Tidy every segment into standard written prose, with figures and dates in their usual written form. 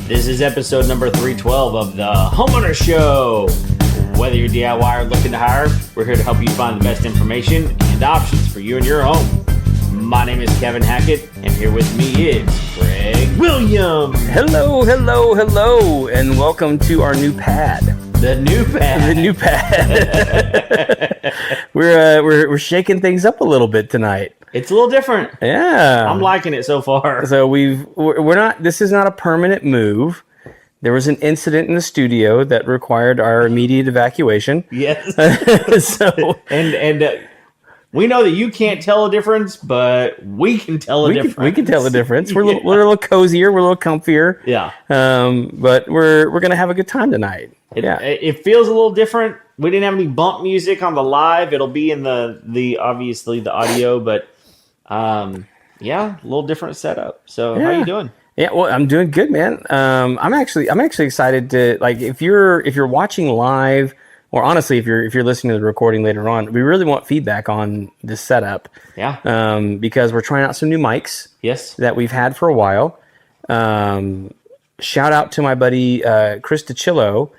This is episode number 312 of the Homeowner Show. Whether you're DIY or looking to hire, we're here to help you find the best information and options for you and your home. My name is Kevin Hackett, and here with me is Greg Williams. Hello, and welcome to our new pad. The new pad. We're shaking things up a little bit tonight. It's a little different. Yeah, I'm liking it so far. So we're not. This is not a permanent move. There was an incident in the studio that required our immediate evacuation. Yes. So we know that you can't tell a difference, but we can tell a difference. We can tell the difference. We're a little cozier. We're a little comfier. Yeah. But we're gonna have a good time tonight. It feels a little different. We didn't have any bump music on the live. It'll be in the obviously the audio, but a little different setup. So how you doing? Yeah, well, I'm doing good, man. I'm actually excited to, like, if you're watching live, or honestly, if you're listening to the recording later on, we really want feedback on this setup. Yeah. Because we're trying out some new mics. Yes. That we've had for a while. Shout out to my buddy Chris DiCillo,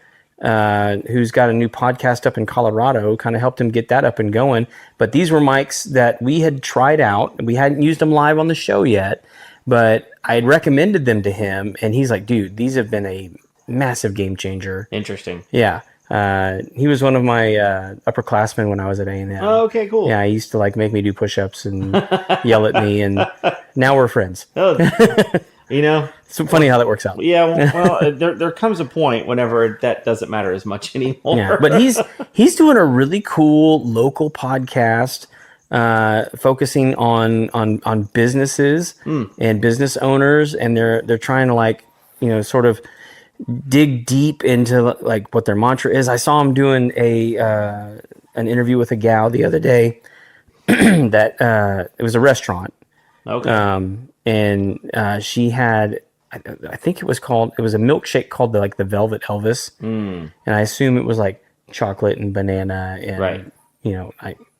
who's got a new podcast up in Colorado. Kind of helped him get that up and going. But these were mics that we had tried out. We hadn't used them live on the show yet, but I had recommended them to him, and he's like, dude, these have been a massive game changer. Interesting. Yeah. He was one of my upperclassmen when I was at A&M. Oh, okay, cool. Yeah, he used to make me do push-ups and yell at me, and now we're friends. Oh, It's funny how that works out. Yeah, well, there comes a point whenever that doesn't matter as much anymore. Yeah, but he's doing a really cool local podcast focusing on businesses and business owners, and they're trying to sort of dig deep into what their mantra is. I saw him doing an interview with a gal the other day that it was a restaurant. Okay. And she had, I think it was a milkshake called the Velvet Elvis, and I assume it was like chocolate and banana, and right.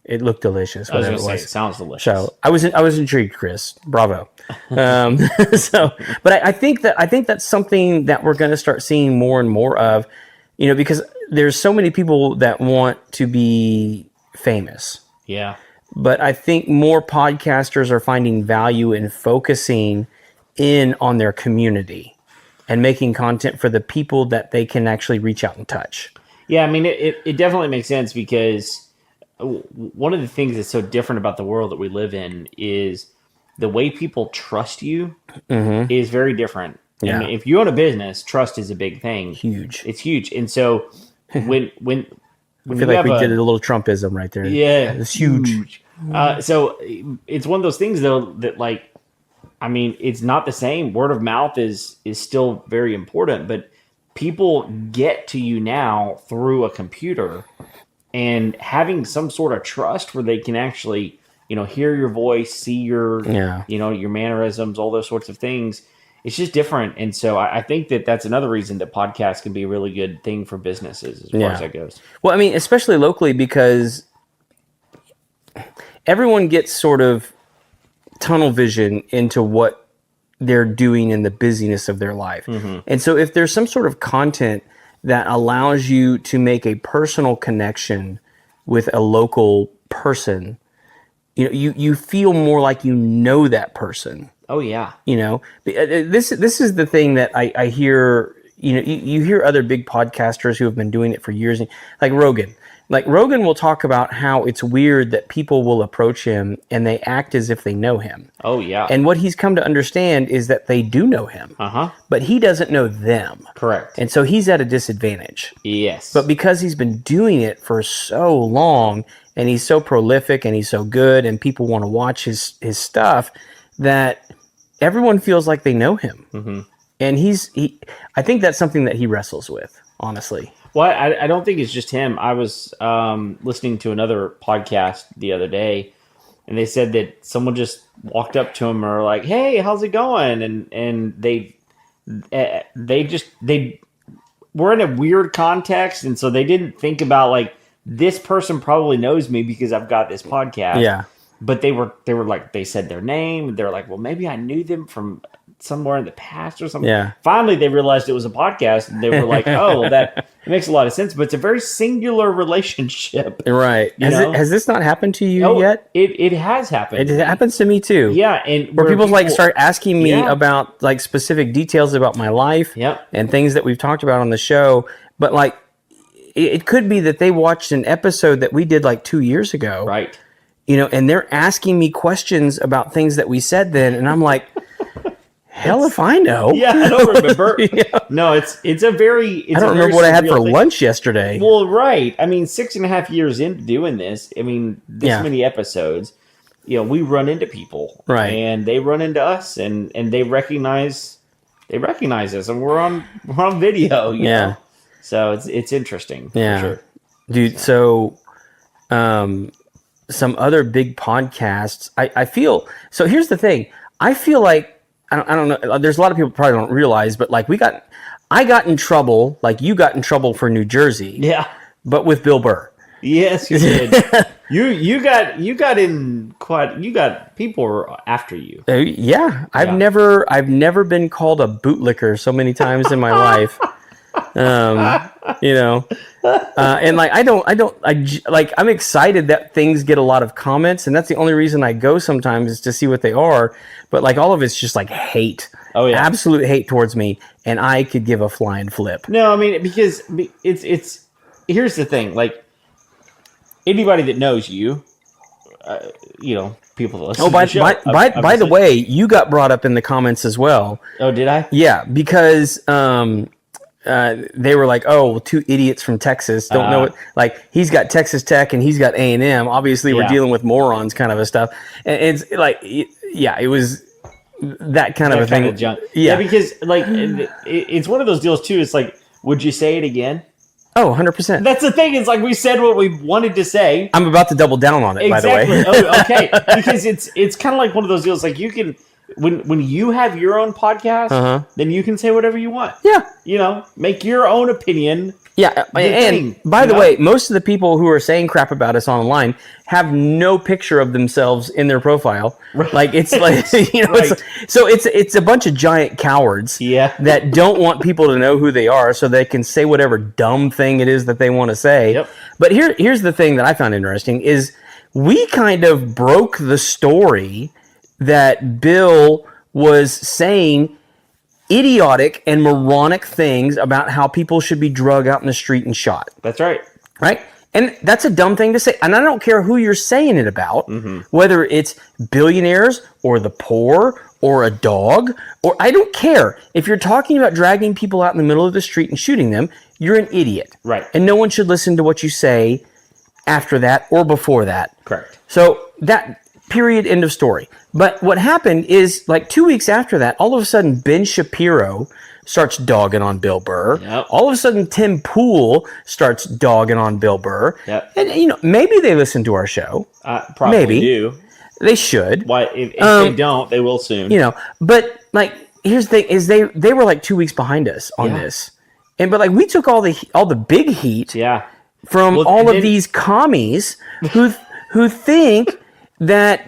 It looked delicious. I was going to say, it sounds delicious. So I was intrigued, Chris. Bravo. But I think that's something that we're going to start seeing more and more of, because there's so many people that want to be famous. Yeah. But I think more podcasters are finding value in focusing in on their community and making content for the people that they can actually reach out and touch. Yeah, I mean, it definitely makes sense, because one of the things that's so different about the world that we live in is the way people trust you is very different. Yeah. And if you own a business, trust is a big thing. Huge. It's huge. And so when I feel like we did a little Trumpism right there. Yeah. It's huge. So it's one of those things, though, that it's not the same. Word of mouth is still very important, but people get to you now through a computer, and having some sort of trust where they can actually, hear your voice, see your, your mannerisms, all those sorts of things. It's just different. And so I think that's another reason that podcasts can be a really good thing for businesses as far as that goes. Well, I mean, especially locally, because everyone gets sort of tunnel vision into what they're doing in the busyness of their life. Mm-hmm. And so if there's some sort of content that allows you to make a personal connection with a local person, you feel more like that person. Oh yeah. This is the thing that I hear. You hear other big podcasters who have been doing it for years, like Rogan. Like Rogan will talk about how it's weird that people will approach him and they act as if they know him. Oh yeah. And what he's come to understand is that they do know him. But he doesn't know them. Correct. And so he's at a disadvantage. Yes. But because he's been doing it for so long, and he's so prolific, and he's so good, and people want to watch his stuff, that everyone feels like they know him. Mm-hmm. And I think that's something that he wrestles with, honestly. Well, I don't think it's just him. I was listening to another podcast the other day, and they said that someone just walked up to him or like, "Hey, how's it going?" And they were in a weird context, and so they didn't think about this person probably knows me because I've got this podcast. Yeah. But they were like, they said their name. They're like, well, maybe I knew them from somewhere in the past or something. Yeah. Finally, they realized it was a podcast, and they were like, "Oh, well, that it makes a lot of sense." But it's a very singular relationship, Right. Has this not happened to you yet? It has happened. It happens to me too. Yeah, and where people like start asking me Yeah. about like specific details about my life Yep. and things that we've talked about on the show, but like it could be that they watched an episode that we did like 2 years ago, right? And they're asking me questions about things that we said then, and I'm like, hell if I know. Yeah, I don't remember. Yeah. No, it's a very. I don't remember what I had for lunch yesterday. Well, right. I mean, 6.5 years into doing this, I mean, this many episodes, we run into people, right? And they run into us, and they recognize us, and we're on video. You know? So it's interesting. Yeah, for sure. Dude. So, some other big podcasts. I feel so. Here's the thing. I feel like I don't know. There's a lot of people probably don't realize, but like I got in trouble. Like you got in trouble for New Jersey. Yeah. But with Bill Burr. Yes, you did. you got in quite. You got people were after you. Yeah. I've never been called a bootlicker so many times in my life. And like I'm excited that things get a lot of comments, and that's the only reason I go sometimes is to see what they are. But like all of it's just like hate, absolute hate towards me, and I could give a flying flip. No, I mean because it's here's the thing, like anybody that knows you, people that listen to the show. By the way, you got brought up in the comments as well. Oh, did I? Yeah, because they were like, "Oh, well, two idiots from Texas don't know it." Like he's got Texas Tech and he's got A&M. Obviously, we're dealing with morons, kind of a stuff. And it's like, it was that kind of a thing. Kind of junk. Yeah, because like it's one of those deals too. It's like, would you say it again? Oh, 100%. That's the thing. It's like we said what we wanted to say. I'm about to double down on it. Exactly. By the way. Oh, okay. Because it's kind of like one of those deals. Like you can. When you have your own podcast, then you can say whatever you want. Yeah. Make your own opinion. Yeah. And by the way, most of the people who are saying crap about us online have no picture of themselves in their profile. Right. Like it's like, right. it's a bunch of giant cowards that don't want people to know who they are so they can say whatever dumb thing it is that they want to say. Yep. But here's the thing that I found interesting is we kind of broke the story that Bill was saying idiotic and moronic things about how people should be drugged out in the street and shot. That's right. Right? And that's a dumb thing to say. And I don't care who you're saying it about, whether it's billionaires or the poor or a dog, or I don't care. If you're talking about dragging people out in the middle of the street and shooting them, you're an idiot. Right. And no one should listen to what you say after that or before that. Correct. So that... period, end of story. But what happened is, like 2 weeks after that, all of a sudden Ben Shapiro starts dogging on Bill Burr. Yep. All of a sudden Tim Pool starts dogging on Bill Burr. Yep. And maybe they listen to our show. Probably maybe do. They should. Why? If they don't, they will soon. But like here's the thing: is they were like 2 weeks behind us on this, but like we took all the big heat from all of these commies who think that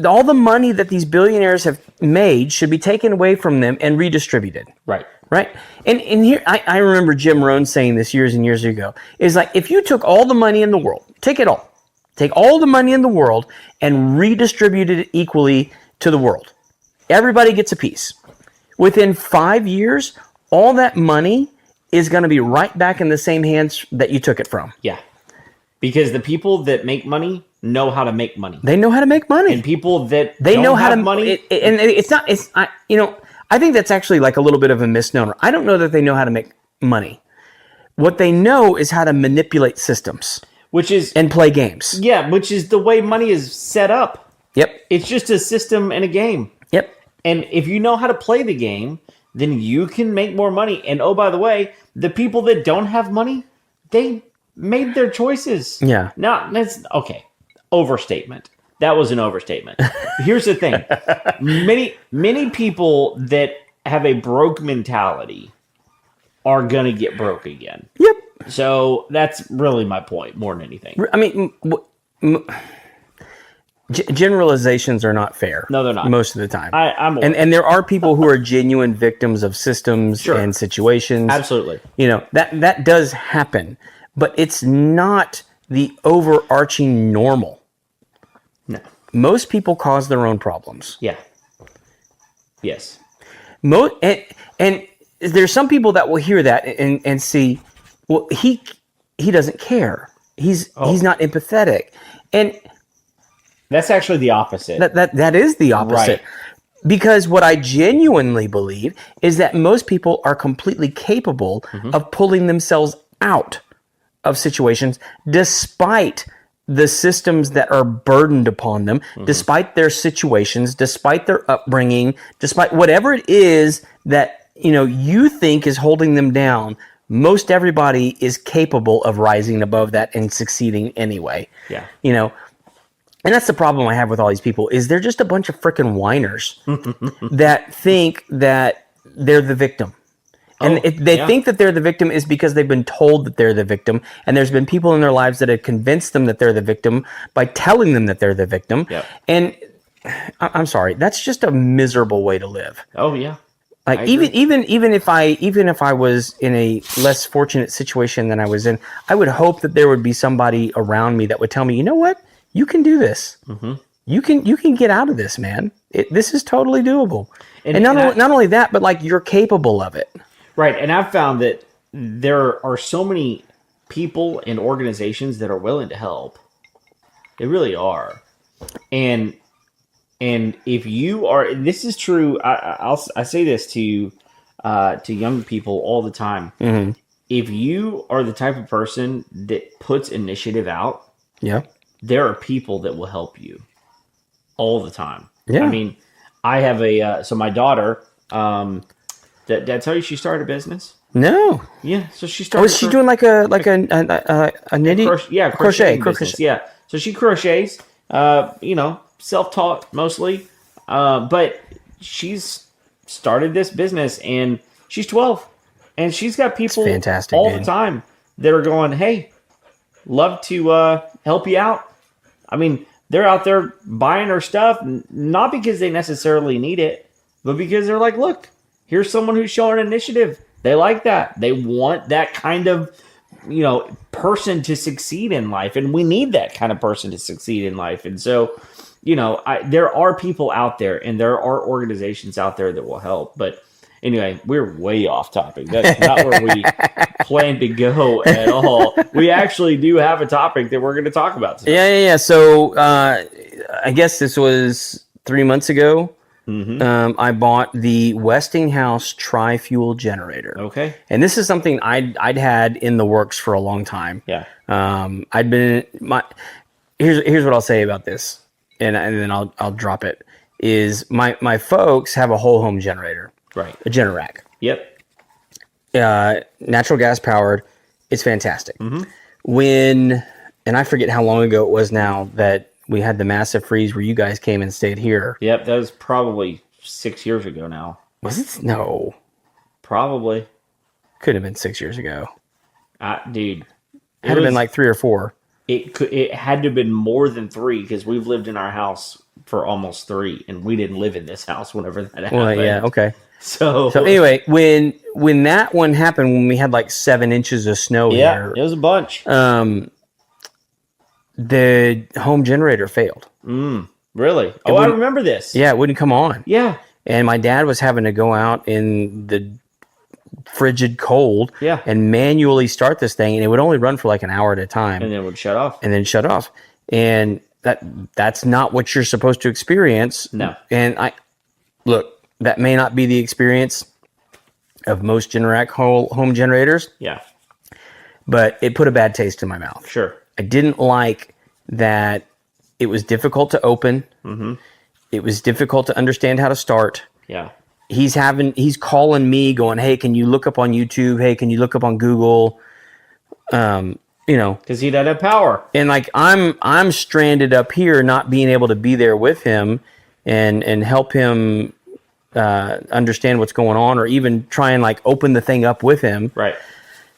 all the money that these billionaires have made should be taken away from them and redistributed. Right. Right. And here, I remember Jim Rohn saying this years and years ago, is like, if you took all the money in the world, take all the money in the world and redistribute it equally to the world, everybody gets a piece. Within 5 years, all that money is going to be right back in the same hands that you took it from. Yeah. Because the people that make money know how to make money. They know how to make money. And people that they don't know how have to money. I think that's actually like a little bit of a misnomer. I don't know that they know how to make money. What they know is how to manipulate systems. And play games. Yeah, which is the way money is set up. Yep. It's just a system and a game. Yep. And if you know how to play the game, then you can make more money. And oh, by the way, the people that don't have money, they made their choices. Yeah. Now, that's okay. Overstatement. That was an overstatement. Here's the thing. Many people that have a broke mentality are going to get broke again. Yep. So that's really my point more than anything. I mean, generalizations are not fair. No, they're not. Most of the time. I'm aware. And there are people who are genuine victims of systems Sure. and situations. Absolutely. That does happen, but it's not the overarching normal. No. Most people cause their own problems. Yeah. Yes. And there's some people that will hear that and see, well, he doesn't care. He's not empathetic. And that's actually the opposite. That is the opposite. Right. Because what I genuinely believe is that most people are completely capable of pulling themselves out of situations despite the systems that are burdened upon them, despite their situations, despite their upbringing, despite whatever it is that you think is holding them down. Most everybody is capable of rising above that and succeeding anyway. Yeah. And that's the problem I have with all these people is they're just a bunch of freaking whiners that think that they're the victim. And they think that they're the victim is because they've been told that they're the victim. And there's been people in their lives that have convinced them that they're the victim by telling them that they're the victim. Yep. And I'm sorry, that's just a miserable way to live. Oh yeah. Like even if I was in a less fortunate situation than I was in, I would hope that there would be somebody around me that would tell me, you know what? You can do this. Mm-hmm. You can get out of this, man. This is totally doable. And not only that, but like you're capable of it. Right. And I've found that there are so many people and organizations that are willing to help. They really are. And if you are, this is true. I say this to young people all the time. Mm-hmm. If you are the type of person that puts initiative out, yeah, there are people that will help you all the time. Yeah. I mean, I have so my daughter, did I tell you she started a business? No. Yeah. So she started. Was she doing like a knitting? Crochet business. Yeah. So she crochets, self-taught mostly. But she's started this business and she's 12 and she's got people all the time that are going, hey, love to help you out. I mean, they're out there buying her stuff, not because they necessarily need it, but because they're like, look, here's someone who's showing initiative. They like that. They want that kind of, person to succeed in life. And we need that kind of person to succeed in life. And so, there are people out there and there are organizations out there that will help. But anyway, we're way off topic. That's not where we plan to go at all. We actually do have a topic that we're going to talk about today. Yeah. So I guess this was 3 months ago. Mm-hmm. I bought the Westinghouse Tri Fuel generator. Okay. And this is something I'd had in the works for a long time. Yeah. Here's what I'll say about this, and then I'll drop it. Is my folks have a whole home generator. Right. A Generac. Yep. Natural gas powered. It's fantastic. Mm-hmm. And I forget how long ago it was now that we had the massive freeze where you guys came and stayed here. Yep, that was probably 6 years ago now. Was it? No. Probably. Could have been 6 years ago. Dude. It had to been like 3 or 4. It had to have been more than 3 because we've lived in our house for almost 3 and we didn't live in this house whenever that happened. Well, yeah, okay. So anyway, when that one happened, when we had like 7 inches of snow here. Yeah, it was a bunch. The home generator failed. Really? I remember this. Yeah, it wouldn't come on. Yeah. And my dad was having to go out in the frigid cold and manually start this thing, and it would only run for like an hour at a time. And then it would shut off. And that's not what you're supposed to experience. No. And that may not be the experience of most Generac home generators. Yeah. But it put a bad taste in my mouth. Sure. I didn't like that it was difficult to open. Mm-hmm. It was difficult to understand how to start. Yeah. He's calling me going, hey, can you look up on YouTube? Hey, can you look up on Google? Because he doesn't have power. And like I'm stranded up here, not being able to be there with him and help him understand what's going on, or even try and like open the thing up with him. Right.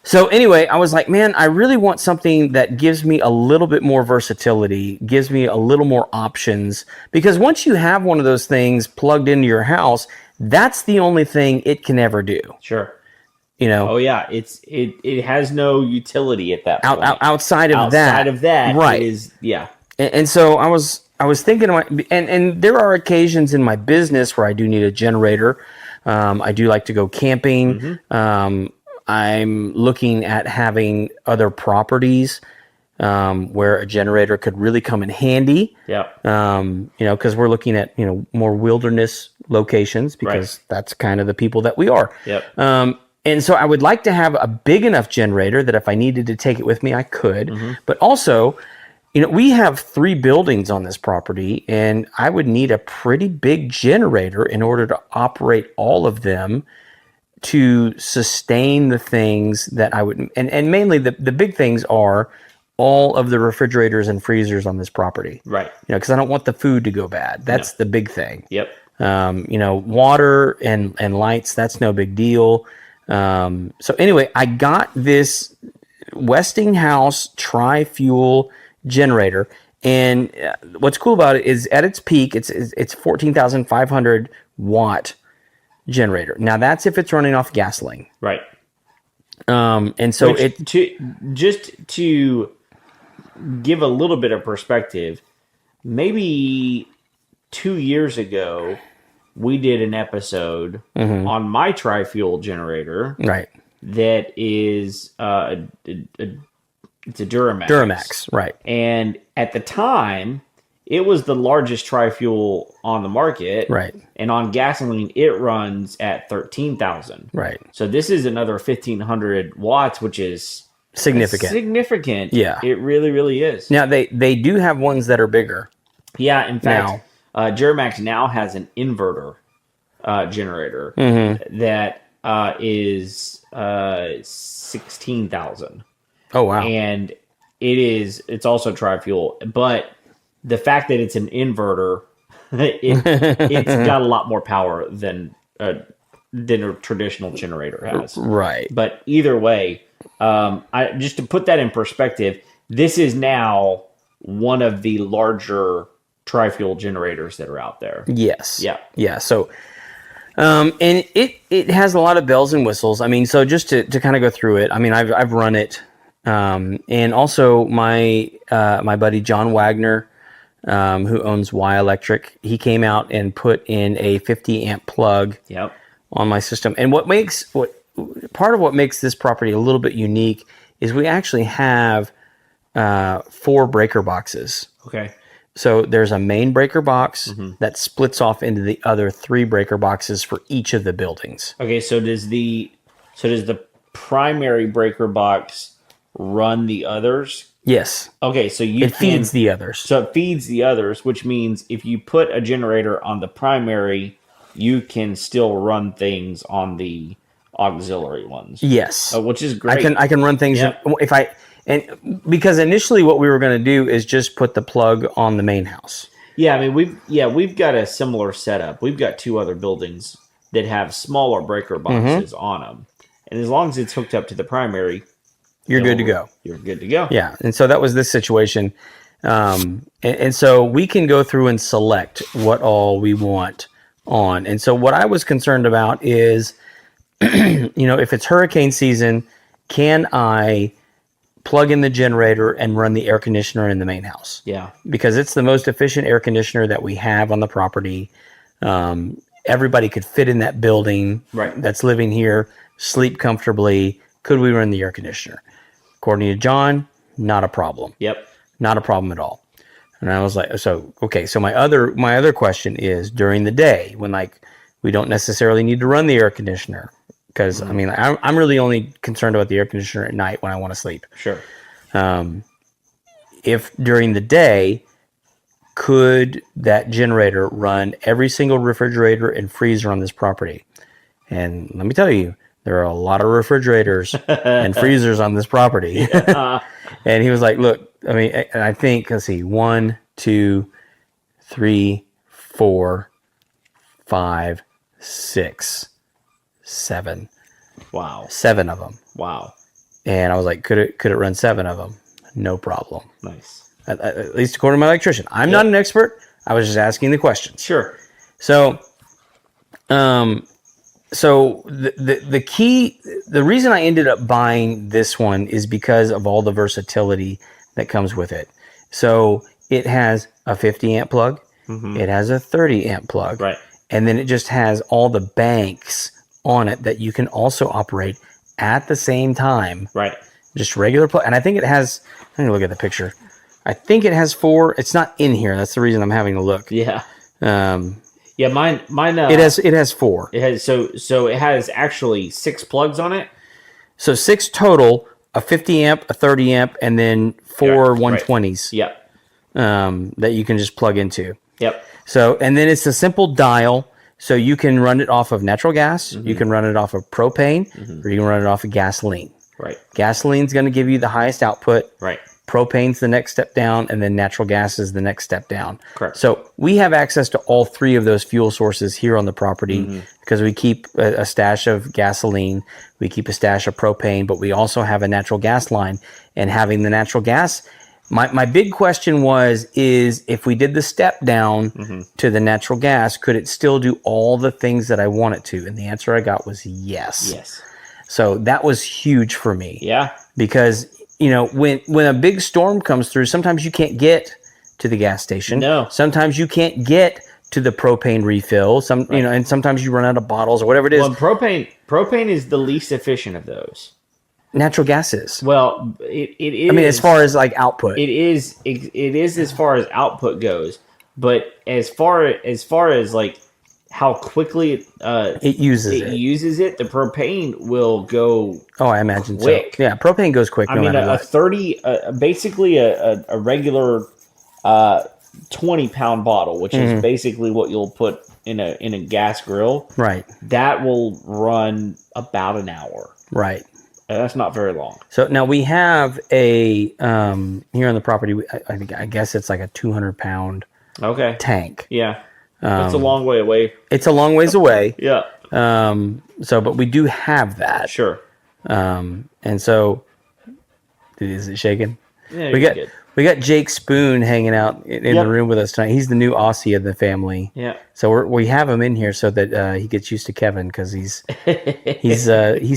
So anyway, I was like, man, I really want something that gives me a little bit more versatility, gives me a little more options. Because once you have one of those things plugged into your house, that's the only thing it can ever do. Sure. You know, Oh yeah, it has no utility at that point. outside of Outside that, of that, it right? is yeah. And so I was thinking, and there are occasions in my business where I do need a generator. I do like to go camping. I'm looking at having other properties where a generator could really come in handy. Yeah. Because we're looking at more wilderness locations because that's kind of the people that we are. Yep. And so I would like to have a big enough generator that if I needed to take it with me, I could. But also, we have 3 buildings on this property, and I would need a pretty big generator in order to operate all of them to sustain the things that I would, and mainly the big things are all of the refrigerators and freezers on this property. Right. Because I don't want the food to go bad. That's the big thing. Yep. Water and lights, that's no big deal. So anyway, I got this Westinghouse Tri Fuel generator, and what's cool about it is at its peak, it's 14,500 watt generator. Now that's if it's running off gasoline. Right. And so to give a little bit of perspective, maybe 2 years ago, we did an episode on my tri-fuel generator. Right. That is it's a Duramax. Duramax, right. And at the time, it was the largest tri-fuel on the market. Right. And on gasoline, it runs at 13,000. Right. So this is another 1,500 watts, which is significant. Yeah. It really, really is. Now, they do have ones that are bigger. Yeah, in fact, Duramax now has an inverter generator that is 16,000. Oh, wow. And it's also tri-fuel, but the fact that it's an inverter, it's got a lot more power than a traditional generator has. Right. But either way, just to put that in perspective, this is now one of the larger tri-fuel generators that are out there. Yes. Yeah. Yeah. So, and it has a lot of bells and whistles. I mean, so just to kind of go through it, I mean, I've run it. And also my buddy John Wagner, who owns Y Electric, he came out and put in a 50 amp plug on my system. And part of what makes this property a little bit unique is we actually have 4 breaker boxes. Okay. So there's a main breaker box that splits off into the other 3 breaker boxes for each of the buildings. Okay, so does the primary breaker box run the others? Yes. Okay, so it feeds the others. So it feeds the others, which means if you put a generator on the primary, you can still run things on the auxiliary ones. Yes. Which is great. I can run things because initially what we were going to do is just put the plug on the main house. Yeah, I mean we've got a similar setup. We've got 2 other buildings that have smaller breaker boxes on them. And as long as it's hooked up to the primary, you're good to go. You're good to go. Yeah. And so that was this situation. And so we can go through and select what all we want on. And so what I was concerned about is, if it's hurricane season, can I plug in the generator and run the air conditioner in the main house? Yeah. Because it's the most efficient air conditioner that we have on the property. Everybody could fit in that building that's living here, sleep comfortably. Could we run the air conditioner? According to John, not a problem. Yep. Not a problem at all. And I was like, so my other question is during the day when we don't necessarily need to run the air conditioner because I mean, I'm really only concerned about the air conditioner at night when I want to sleep. Sure. If during the day, could that generator run every single refrigerator and freezer on this property? And let me tell you, there are a lot of refrigerators and freezers on this property. And he was like, look, I mean, I think, let's see, 1, 2, 3, 4, 5, 6, 7. Wow. 7 of them. Wow. And I was like, could it run 7 of them? No problem. Nice. At least according to my electrician. I'm not an expert. I was just asking the questions. Sure. So, so the key, the reason I ended up buying this one is because of all the versatility that comes with it. So it has a 50 amp plug. It has a 30 amp plug. Right. And then it just has all the banks on it that you can also operate at the same time. Right. Just regular plug. And I think it has, I'm going to look at the picture. I think it has 4. It's not in here. That's the reason I'm having to look. Yeah. Yeah, mine. It has 4. It has so it has actually 6 plugs on it. So 6 total: a 50 amp, a 30 amp, and then 4 120s. Yep. That you can just plug into. Yep. So, and then it's a simple dial. So you can run it off of natural gas, you can run it off of propane, or you can run it off of gasoline. Right. Gasoline's going to give you the highest output. Right. Propane's the next step down, and then natural gas is the next step down. Correct. So we have access to all 3 of those fuel sources here on the property because we keep a stash of gasoline, we keep a stash of propane, but we also have a natural gas line. And having the natural gas, my big question is if we did the step down to the natural gas, could it still do all the things that I want it to? And the answer I got was yes. Yes. So that was huge for me. Yeah. Because when a big storm comes through, sometimes you can't get to the gas station. No. Sometimes you can't get to the propane refill. And sometimes you run out of bottles or whatever it is. Well, propane is the least efficient of those. Natural gas is. Well, it is. I mean, as far as like output, it is as far as output goes. But as far as like how quickly it uses it, the propane will go. Oh, I imagine quick. So. Yeah, propane goes quick. I mean, a 30, basically a regular 20-pound bottle, which is basically what you'll put in a gas grill. Right. That will run about an hour. Right. That's not very long. So now we have a here on the property. I guess it's like a 200-pound tank. Yeah. It's a long way away. It's a long ways away. Yeah. But we do have that. Sure. And so, is it shaking? Yeah, we got Jake Spoon hanging out in the room with us tonight. He's the new Aussie of the family. Yeah. So we have him in here so that he gets used to Kevin because he's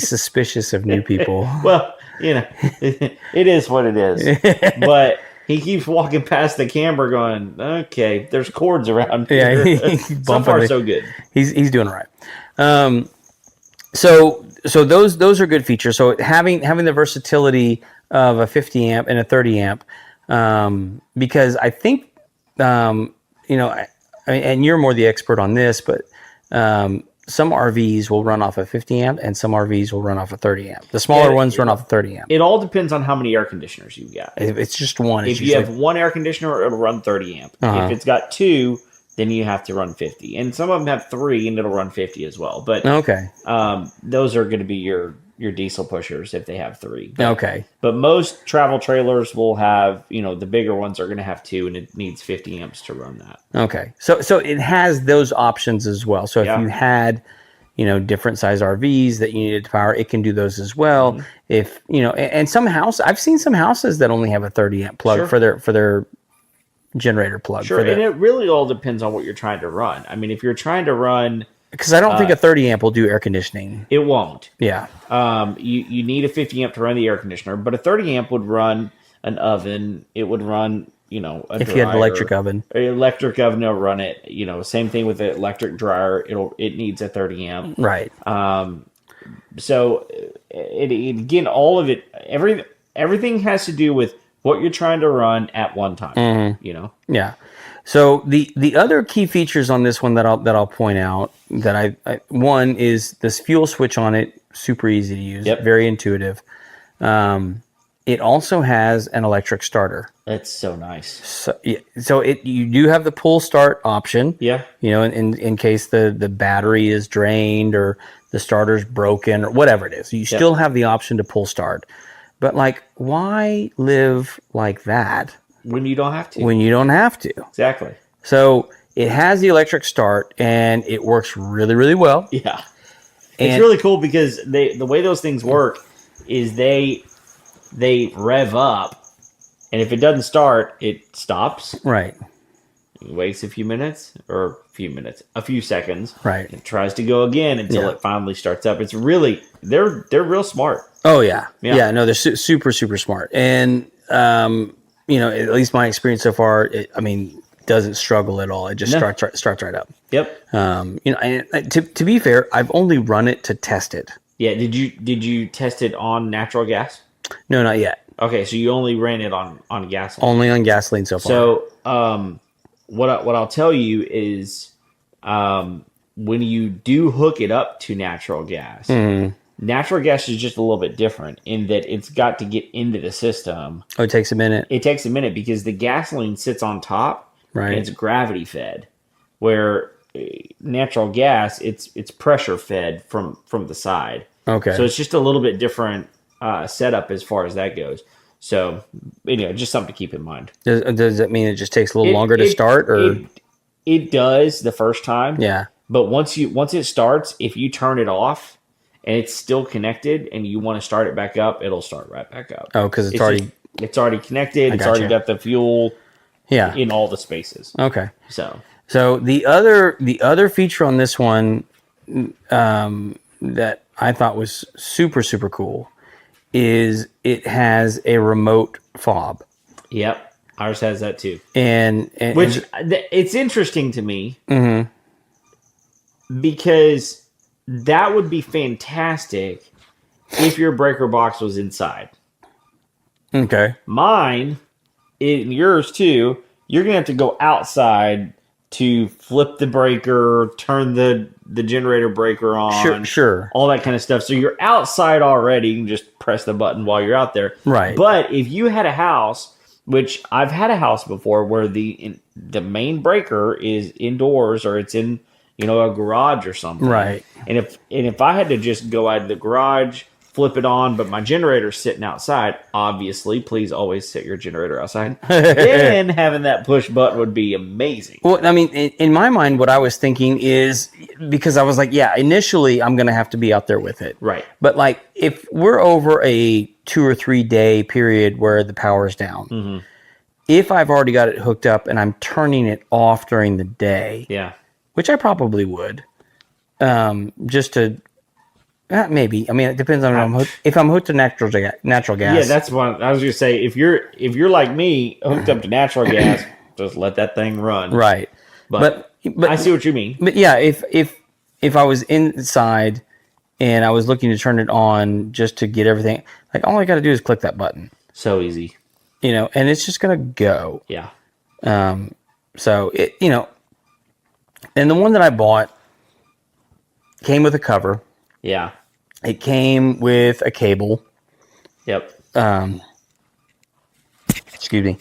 suspicious of new people. Well, it is what it is. But he keeps walking past the camera going, okay, there's cords around here. Yeah, so far so good. He's doing all right. So those are good features. So having the versatility of a 50 amp and a 30 amp, because I think, and you're more the expert on this, but some RVs will run off a 50 amp and some RVs will run off a 30 amp. The smaller ones run off a 30 amp. It all depends on how many air conditioners you've got. It's just one. If you have one air conditioner, it'll run 30 amp. If it's got 2, then you have to run 50. And some of them have 3 and it'll run 50 as well. But those are going to be your diesel pushers if they have 3. But most travel trailers will have, the bigger ones are going to have 2 and it needs 50 amps to run that. Okay. So it has those options as well. So if you had, different size RVs that you needed to power, it can do those as well. If, and some I've seen some houses that only have a 30 amp plug for their generator plug. Sure. And it really all depends on what you're trying to run. I mean, if you're trying to run, because I don't think a 30 amp will do air conditioning. It won't. Yeah. You need a 50 amp to run the air conditioner, but a 30 amp would run an oven. It would run, a if you had an electric oven. An electric oven will run it. Same thing with the electric dryer. It needs a 30 amp. Right. So again, all of it, everything has to do with what you're trying to run at one time. Yeah. So the other key features on this one that I'll point out that one is this fuel switch on it, super easy to use, very intuitive. It also has an electric starter. That's so nice. So you do have the pull start option. Yeah. In case the battery is drained or the starter's broken or whatever it is, you still have the option to pull start. But why live like that? When you don't have to. When you don't have to. Exactly. So it has the electric start and it works really, really well. Yeah. It's really cool because the way those things work is they they rev up, and if it doesn't start, it stops. Right. It waits a few seconds. Right. It tries to go again until it finally starts up. It's really they're real smart. Oh yeah. No, they're super smart, and at least my experience so far, doesn't struggle at all. It just starts right up. Yep. And to be fair, I've only run it to test it. Yeah. Did you test it on natural gas? No, not yet. Okay, so you only ran it on gasoline. Only on gasoline so far. So, what I'll tell you is, when you do hook it up to natural gas, natural gas is just a little bit different in that it's got to get into the system. Oh, it takes a minute. It takes a minute because the gasoline sits on top, right? And it's gravity fed, where natural gas it's pressure fed from the side. Okay. So it's just a little bit different setup as far as that goes. So, just something to keep in mind. Does that mean it just takes a little longer to start, or it does the first time? Yeah. But once it starts, if you turn it off and it's still connected and you want to start it back up, it'll start right back up. Oh, because it's already connected. It's already got the fuel. Yeah. In all the spaces. Okay. So the other feature on this one that I thought was super cool is it has a remote fob. Yep, ours has that too. And which it's interesting to me mm-hmm. because that would be fantastic if your breaker box was inside. Okay. Mine, yours too. You're gonna have to go outside to flip the breaker, turn the generator breaker on, sure, all that kind of stuff. So you're outside already. You can just press the button while you're out there. Right. But if you had a house, which I've had a house before, where the main breaker is indoors or it's in a garage or something. Right. And if I had to just go out of the garage, flip it on, but my generator's sitting outside, obviously, please always set your generator outside. Then having that push button would be amazing. Well, I mean, in my mind, what I was thinking is, because I was like, yeah, initially I'm going to have to be out there with it. Right. But like, if we're over a 2 or 3 day period where the power is down, mm-hmm. if I've already got it hooked up and I'm turning it off during the day, yeah, which I probably would, just to... maybe. I mean, it depends on if I'm hooked to natural gas. Yeah, that's what I was going to say. If you're like me, hooked up to natural gas, just let that thing run. Right. But I see what you mean. But yeah, if I was inside and I was looking to turn it on just to get everything, like all I got to do is click that button. So easy. And it's just going to go. Yeah. So it, and the one that I bought came with a cover. Yeah. It came with a cable. Yep. Excuse me.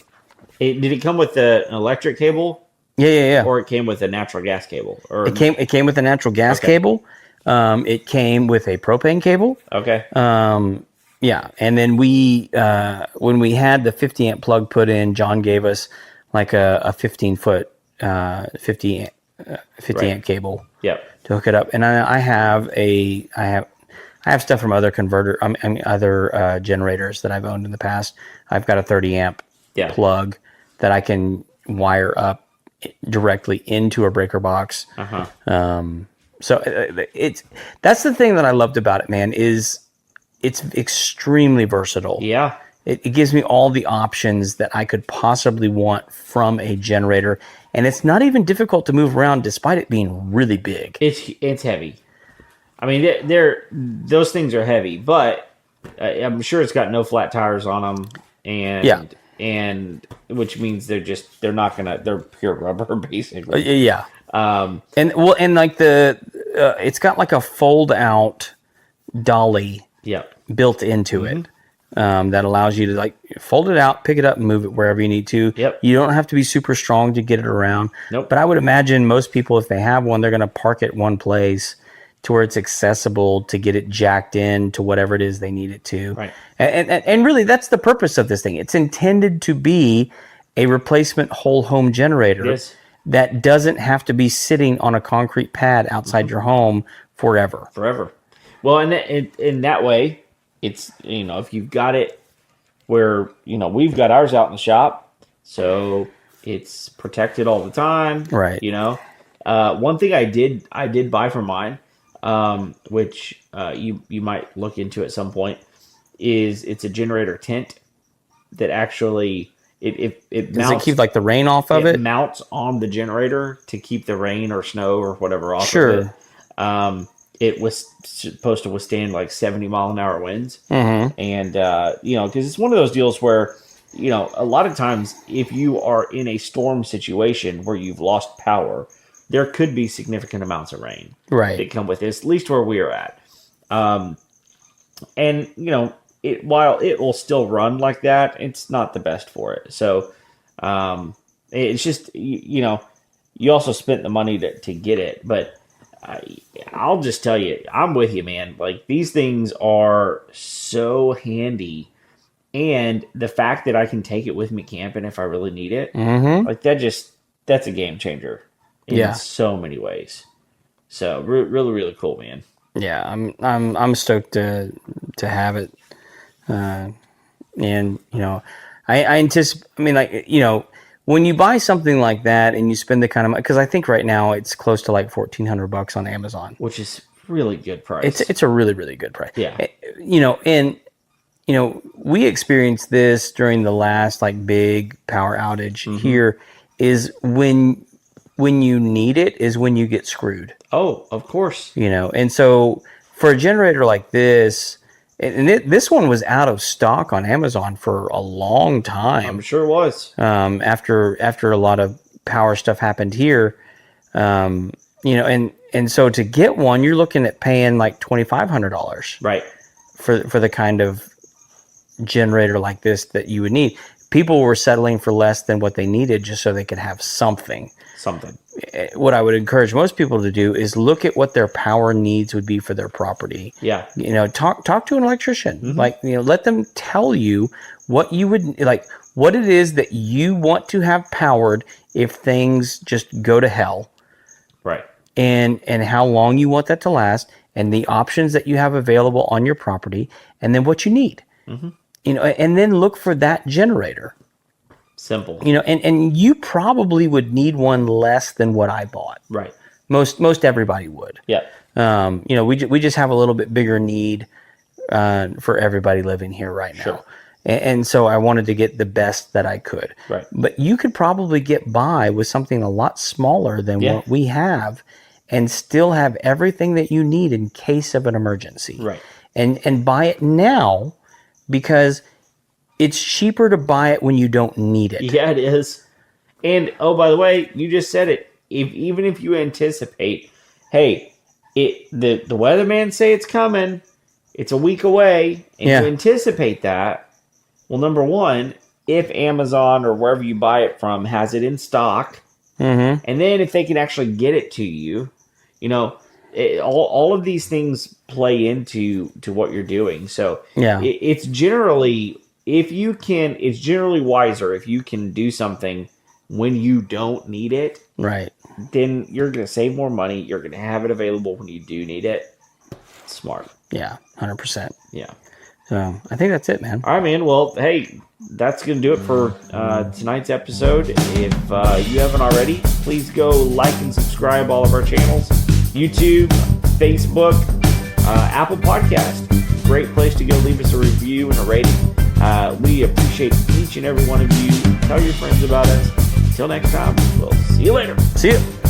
Did it come with an electric cable? Yeah. Or it came with a natural gas cable? Or it came with a natural gas cable. It came with a propane cable. Okay. Yeah. And then when we had the 50 amp plug put in, John gave us like a 15-foot 50 amp cable. Yep. To hook it up, and I have stuff from other other generators that I've owned in the past. I've got a 30 amp plug that I can wire up directly into a breaker box. So that's the thing that I loved about it, man. Is it's extremely versatile. Yeah. It gives me all the options that I could possibly want from a generator. And it's not even difficult to move around despite it being really big. It's heavy. I mean, those things are heavy, but I'm sure it's got no flat tires on them, and which means they're pure rubber basically. Yeah. And like it's got like a fold out dolly. Built into it. That allows you to like fold it out, pick it up, and move it wherever you need to. Yep. You don't have to be super strong to get it around. Nope. But I would imagine most people, if they have one, they're going to park it one place to where it's accessible to get it jacked in to whatever it is they need it to. Right. And really, that's the purpose of this thing. It's intended to be a replacement whole home generator that doesn't have to be sitting on a concrete pad outside your home forever. Well, and in that way, it's if you've got it where, we've got ours out in the shop, so it's protected all the time. Right. One thing I did buy for mine, which you might look into at some point, is it's a generator tent that actually it Does mounts. it keep like the rain off of it? It mounts on the generator to keep the rain or snow or whatever off Sure. of it. It was supposed to withstand like 70-mile-an-hour winds. Mm-hmm. And, because it's one of those deals where, a lot of times if you are in a storm situation where you've lost power, there could be significant amounts of rain that come with this, at least where we are at. And, while it will still run like that, it's not the best for it. So, it's just, you also spent the money to get it, but I'll just tell you, I'm with you, man. Like, these things are so handy, and the fact that I can take it with me camping if I really need it, like that's a game changer in so many ways. So really, really cool, man. Yeah, I'm stoked to have it, and I anticipate. I mean, like, when you buy something like that and you spend the kind of money, because I think right now it's close to like $1,400 on Amazon, which is really good price. It's a really, really good price. Yeah. And we experienced this during the last like big power outage here. Is when you need it is when you get screwed. Oh, of course. And so for a generator like this. And this one was out of stock on Amazon for a long time. I'm sure it was. After a lot of power stuff happened here, and so to get one, you're looking at paying like $2,500, right, for the kind of generator like this that you would need. People were settling for less than what they needed just so they could have something. What I would encourage most people to do is look at what their power needs would be for their property. Yeah. Talk to an electrician. Like, let them tell you what you would like, what it is that you want to have powered if things just go to hell. Right. And how long you want that to last, and the options that you have available on your property, and then what you need. And then look for that generator. Simple. And you probably would need one less than what I bought. Right. Most everybody would. Yeah. We just have a little bit bigger need for everybody living here right now. Sure. And so I wanted to get the best that I could. Right. But you could probably get by with something a lot smaller than what we have and still have everything that you need in case of an emergency. Right. And buy it now, because it's cheaper to buy it when you don't need it. Yeah, it is. And, oh, by the way, you just said it. Even if you anticipate, hey, the weatherman say it's coming, it's a week away, and you anticipate that, well, number one, if Amazon or wherever you buy it from has it in stock, and then if they can actually get it to you, all of these things play into what you're doing. So it's generally... it's generally wiser if you can do something when you don't need it. Right. Then you're going to save more money. You're going to have it available when you do need it. It's smart. Yeah, 100%. Yeah. So I think that's it, man. All right, man. Well, hey, that's going to do it for tonight's episode. If you haven't already, please go like and subscribe all of our channels. YouTube, Facebook, Apple Podcast. Great place to go leave us a review and a rating. We appreciate each and every one of you. Tell your friends about us. Until next time, we'll see you later. See you.